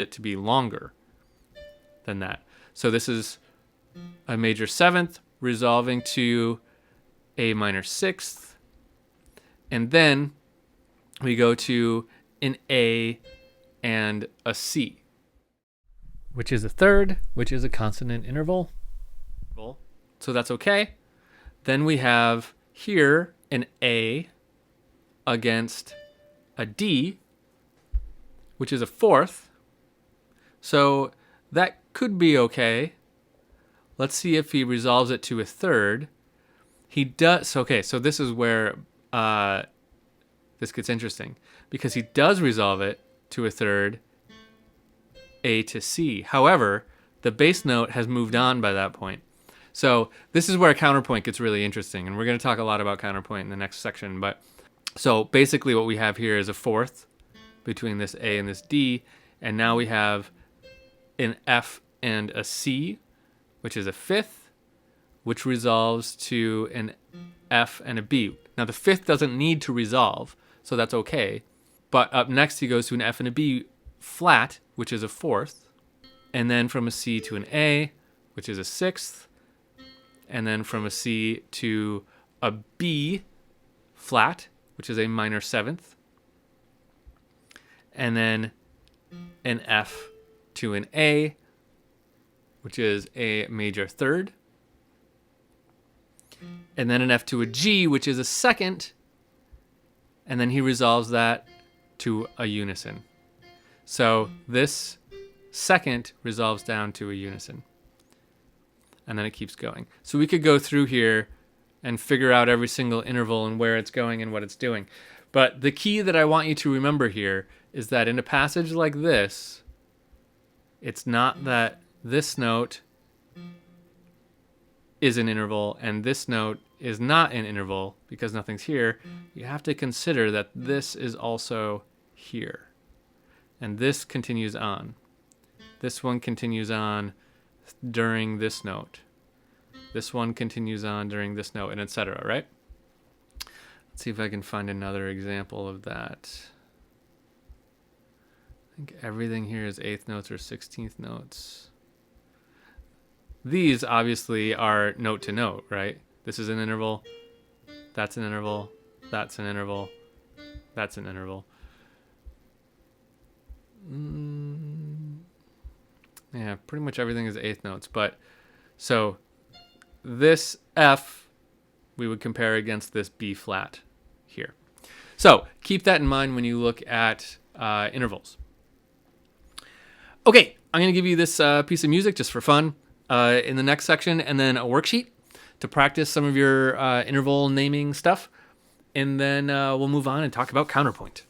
it to be longer than that. So this is a major seventh resolving to a minor sixth, and then we go to an A and a C, which is a third, which is a consonant interval. So that's okay. Then we have here an A against a D, which is a fourth. So that could be okay. Let's see if he resolves it to a third. He does. Okay, so this is where this gets interesting, because he does resolve it to a third, A to C. However, the bass note has moved on by that point. So this is where counterpoint gets really interesting, and we're going to talk a lot about counterpoint in the next section. But so basically what we have here is a fourth between this A and this D, and now we have an F and a C, which is a fifth, which resolves to an F and a B. Now the fifth doesn't need to resolve, so that's okay. But up next he goes to an F and a B flat, which is a fourth, and then from a C to an A, which is a sixth, and then from a C to a B flat, which is a minor seventh, and then an F to an A, which is a major third, and then an F to a G, which is a second, and then he resolves that to a unison. So this second resolves down to a unison, and then it keeps going. So we could go through here and figure out every single interval and where it's going and what it's doing. But the key that I want you to remember here is that in a passage like this, it's not that this note is an interval and this note is not an interval because nothing's here. You have to consider that this is also here. And this continues on. This one continues on during this note. This one continues on during this note, and etc., right? Let's see if I can find another example of that. I think everything here is eighth notes or 16th notes. These obviously are note to note, right? This is an interval, that's an interval, that's an interval, that's an interval. Yeah, pretty much everything is eighth notes. But so this F we would compare against this B flat here. So keep that in mind when you look at intervals. Okay, I'm going to give you this piece of music just for fun in the next section, and then a worksheet to practice some of your interval naming stuff. And then we'll move on and talk about counterpoint.